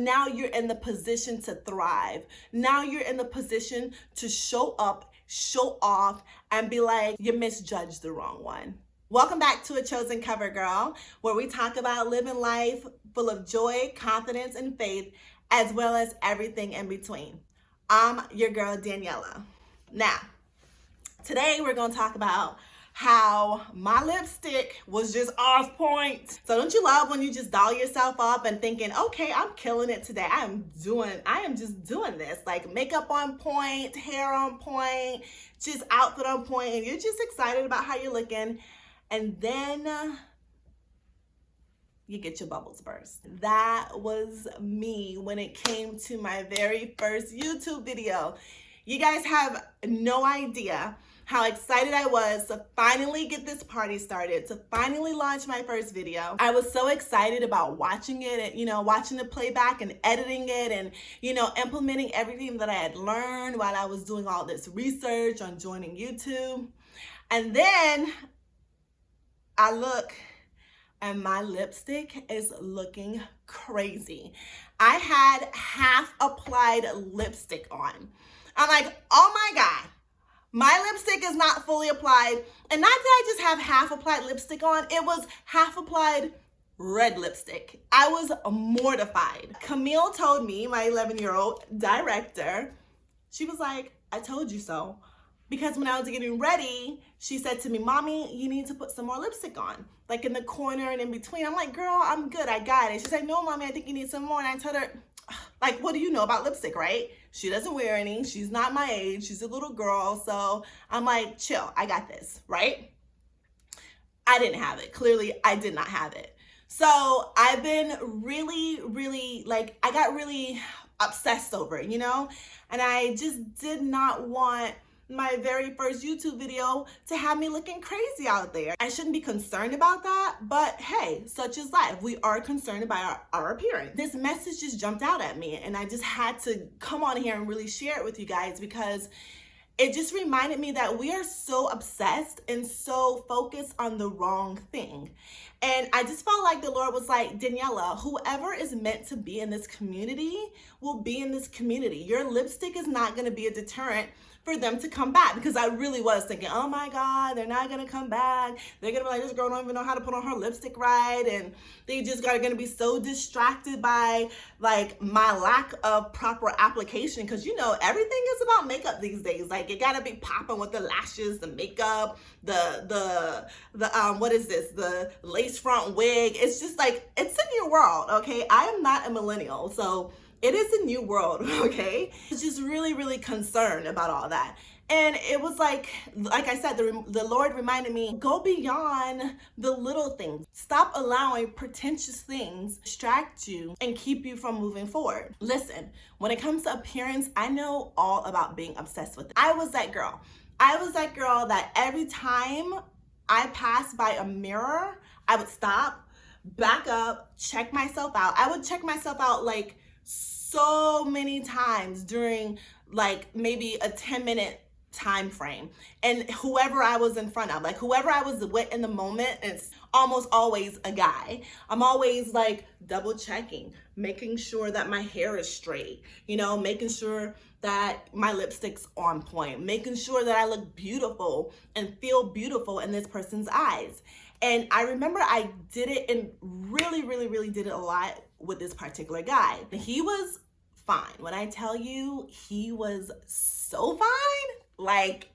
now you're in the position to thrive. Now you're in the position to show up, show off, and be like, you misjudged the wrong one. Welcome back to A Chosen Covergirl, where we talk about living life full of joy, confidence, and faith, as well as everything in between. I'm your girl, Daniela. Now, today we're going to talk about how my lipstick was just off point. So don't you love when you just doll yourself up and thinking, okay, I'm killing it today. I am just doing this. Like makeup on point, hair on point, just outfit on point, and you're just excited about how you're looking. And then you get your bubbles burst. That was me when it came to my very first YouTube video. You guys have no idea how excited I was to finally get this party started, to finally launch my first video. I was so excited about watching it and, watching the playback and editing it and, implementing everything that I had learned while I was doing all this research on joining YouTube. And then I look and my lipstick is looking crazy. I had half applied lipstick on. I'm like, oh my God. My lipstick is not fully applied. And not that I just have half applied lipstick on, it was half applied red lipstick. I was mortified. Camille told me, my 11-year-old director, she was like, I told you so. Because when I was getting ready, she said to me, Mommy, you need to put some more lipstick on. Like in the corner and in between. I'm like, girl, I'm good, I got it. She's like, no, Mommy, I think you need some more. And I told her, like, what do you know about lipstick, right? She doesn't wear any. She's not my age. She's a little girl. So I'm like, chill, I got this, right? I didn't have it. Clearly, I did not have it. So I've been really, I got really obsessed over it, And I just did not want my very first YouTube video to have me looking crazy out there. I shouldn't be concerned about that, but hey, such is life. We are concerned about our appearance. This message just jumped out at me and I just had to come on here and really share it with you guys because it just reminded me that we are so obsessed and so focused on the wrong thing. And I just felt like the Lord was like, Daniela, whoever is meant to be in this community will be in this community. Your lipstick is not going to be a deterrent for them to come back, because I really was thinking, oh my God, they're not gonna come back. They're gonna be like, this girl don't even know how to put on her lipstick right, and they just are gonna be so distracted by like my lack of proper application, because everything is about makeup these days. Like it gotta be popping with the lashes, the makeup, the what is this? The lace front wig. It's just like it's a new world, okay? I am not a millennial, so it is a new world, okay? I was just really concerned about all that. And it was like I said, the Lord reminded me, go beyond the little things. Stop allowing pretentious things distract you and keep you from moving forward. Listen, when it comes to appearance, I know all about being obsessed with it. I was that girl. I was that girl that every time I passed by a mirror, I would stop, back up, check myself out. I would check myself out like so many times during like maybe a 10-minute time frame, and whoever I was in front of, like whoever I was with in the moment, it's almost always a guy. I'm always like double checking, making sure that my hair is straight, making sure that my lipstick's on point, making sure that I look beautiful and feel beautiful in this person's eyes. And I remember I did it and really did it a lot with this particular guy. He was fine. When I tell you he was so fine, like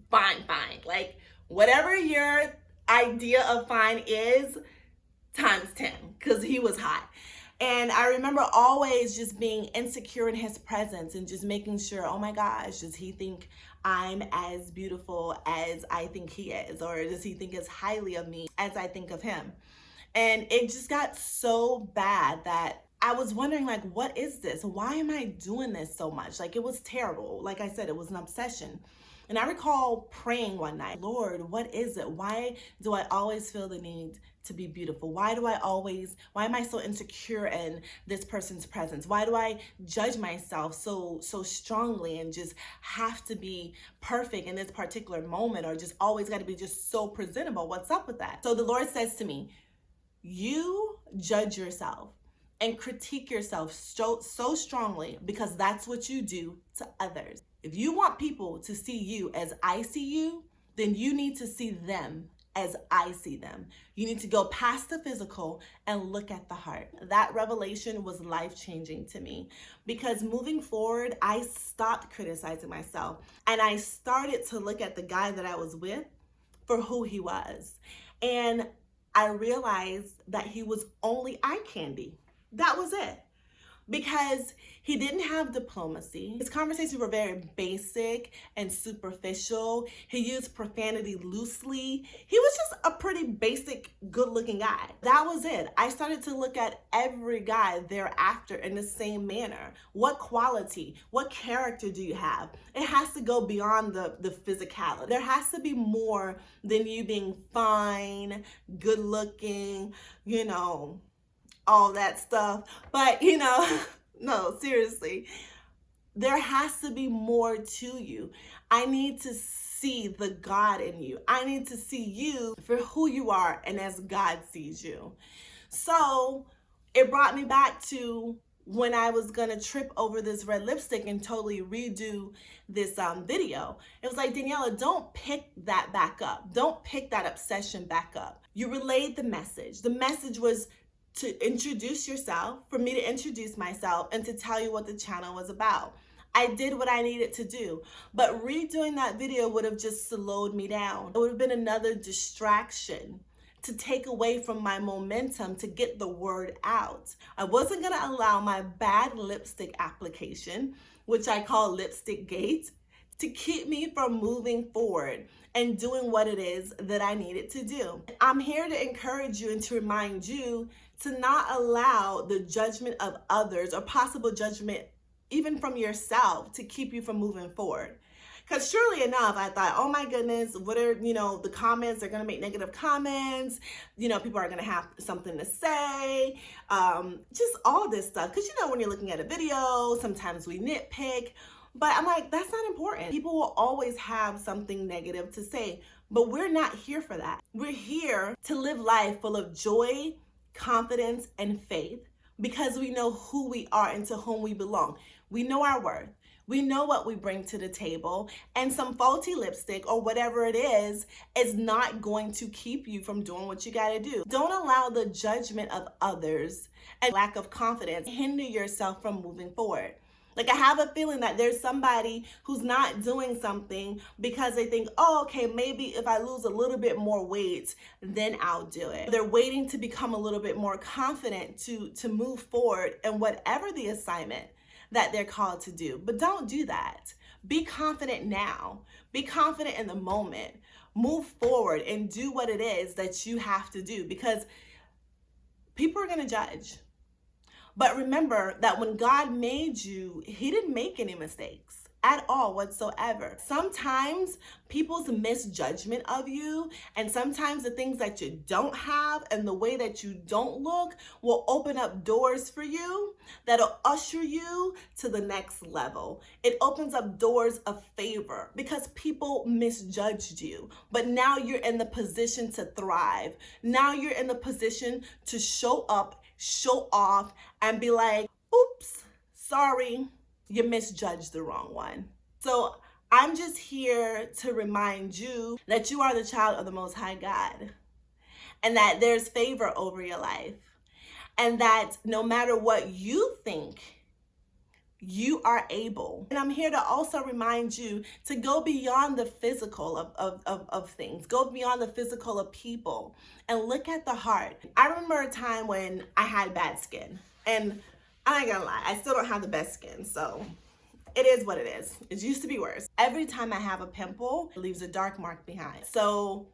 fine. Like whatever your idea of fine is, times 10, because he was hot. And I remember always just being insecure in his presence and just making sure, oh my gosh, does he think I'm as beautiful as I think he is? Or does he think as highly of me as I think of him? And it just got so bad that I was wondering, like, what is this? Why am I doing this so much? Like, it was terrible. Like I said, it was an obsession. And I recall praying one night, Lord, what is it? Why do I always feel the need to be beautiful? Why am I so insecure in this person's presence? Why do I judge myself so strongly and just have to be perfect in this particular moment, or just always got to be just so presentable? What's up with that? So the Lord says to me, you judge yourself and critique yourself so strongly, because that's what you do to others. If you want people to see you as I see you, then you need to see them as I see them. You need to go past the physical and look at the heart. That revelation was life-changing to me, because moving forward, I stopped criticizing myself and I started to look at the guy that I was with for who he was. And I realized that he was only eye candy. That was it. Because he didn't have diplomacy. His conversations were very basic and superficial. He used profanity loosely. He was just a pretty basic, good-looking guy. That was it. I started to look at every guy thereafter in the same manner. What quality, what character do you have? It has to go beyond the physicality. There has to be more than you being fine, good-looking, all that stuff. But no, seriously, there has to be more to you. I need to see the God in you. I need to see you for who you are and as God sees you. So it brought me back to when I was gonna trip over this red lipstick and totally redo this video. It was like, Daniela, don't pick that back up. Don't pick that obsession back up. You relayed the message. The message was to introduce yourself, for me to introduce myself, and to tell you what the channel was about. I did what I needed to do, but redoing that video would have just slowed me down. It would have been another distraction to take away from my momentum to get the word out. I wasn't gonna allow my bad lipstick application, which I call lipstick gate, to keep me from moving forward and doing what it is that I needed to do. I'm here to encourage you and to remind you to not allow the judgment of others or possible judgment even from yourself to keep you from moving forward. Because surely enough, I thought, oh my goodness, what are, the comments? They're going to make negative comments. People are going to have something to say. Just all this stuff. Because, when you're looking at a video, sometimes we nitpick. But I'm like, that's not important. People will always have something negative to say. But we're not here for that. We're here to live life full of joy, confidence, and faith, because we know who we are and to whom we belong. We know our worth. We know what we bring to the table, and some faulty lipstick or whatever it is not going to keep you from doing what you got to do. Don't allow the judgment of others and lack of confidence hinder yourself from moving forward. Like, I have a feeling that there's somebody who's not doing something because they think, oh, okay, maybe if I lose a little bit more weight, then I'll do it. They're waiting to become a little bit more confident to move forward in whatever the assignment that they're called to do. But don't do that. Be confident now. Be confident in the moment. Move forward and do what it is that you have to do, because people are going to judge. But remember that when God made you, He didn't make any mistakes at all whatsoever. Sometimes people's misjudgment of you, and sometimes the things that you don't have and the way that you don't look, will open up doors for you that'll usher you to the next level. It opens up doors of favor because people misjudged you. But now you're in the position to thrive. Now you're in the position to show up, show off, and be like, oops, sorry, you misjudged the wrong one. So I'm just here to remind you that you are the child of the Most High God, and that there's favor over your life, and that no matter what you think, you are able. And I'm here to also remind you to go beyond the physical of things. Go beyond the physical of people and look at the heart. I remember a time when I had bad skin, and I ain't gonna lie, I still don't have the best skin, so it is what it is. It used to be worse. Every time I have a pimple, it leaves a dark mark behind. So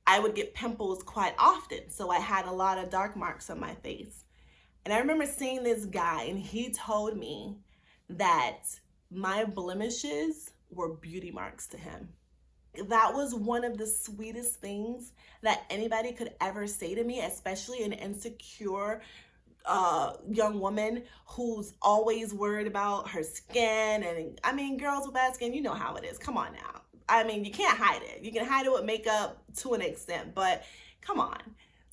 I would get pimples quite often. So I had a lot of dark marks on my face. And I remember seeing this guy, and he told me that my blemishes were beauty marks to him. That was one of the sweetest things that anybody could ever say to me, especially an insecure young woman who's always worried about her skin. And I mean, girls with bad skin, you know how it is. Come on now. I mean, you can't hide it. You can hide it with makeup to an extent, but come on.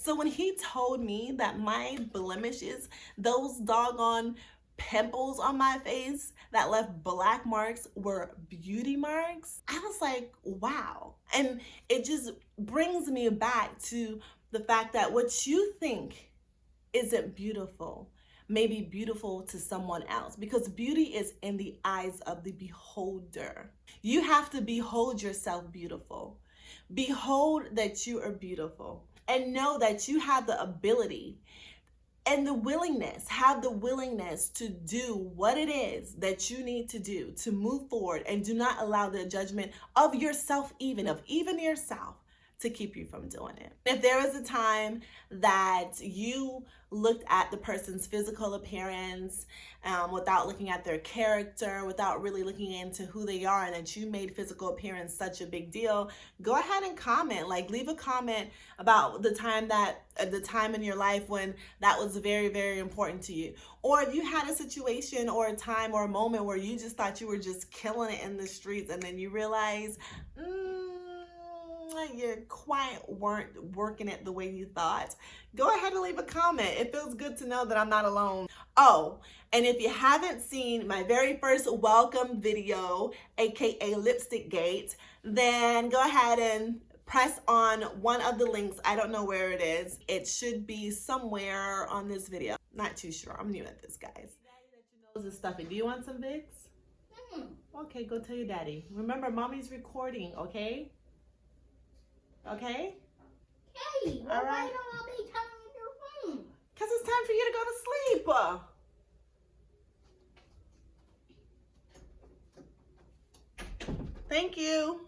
So when he told me that my blemishes, those doggone pimples on my face that left black marks, were beauty marks, I was like, wow. And it just brings me back to the fact that what you think isn't beautiful may be beautiful to someone else, because beauty is in the eyes of the beholder. You have to behold yourself beautiful. Behold that you are beautiful, and know that you have the ability and the willingness, have the willingness to do what it is that you need to do to move forward, and do not allow the judgment of yourself, even yourself, to keep you from doing it. If there was a time that you looked at the person's physical appearance without looking at their character, without really looking into who they are, and that you made physical appearance such a big deal, go ahead and comment. Like, leave a comment about the time in your life when that was very, very important to you. Or if you had a situation or a time or a moment where you just thought you were just killing it in the streets, and then you realize, you quite weren't working it the way you thought, go ahead and leave a comment. It feels good to know that I'm not alone. Oh, and if you haven't seen my very first welcome video, aka Lipstick Gate, then go ahead and press on one of the links. I don't know where it is. It should be somewhere on this video. Not too sure. I'm new at this, guys. Daddy, that your nose is stuffy. Do you want some Vicks? Okay, go tell your daddy. Remember, mommy's recording, okay? Okay? Hey, well, all right. Why don't I be telling your phone? Because it's time for you to go to sleep. Thank you.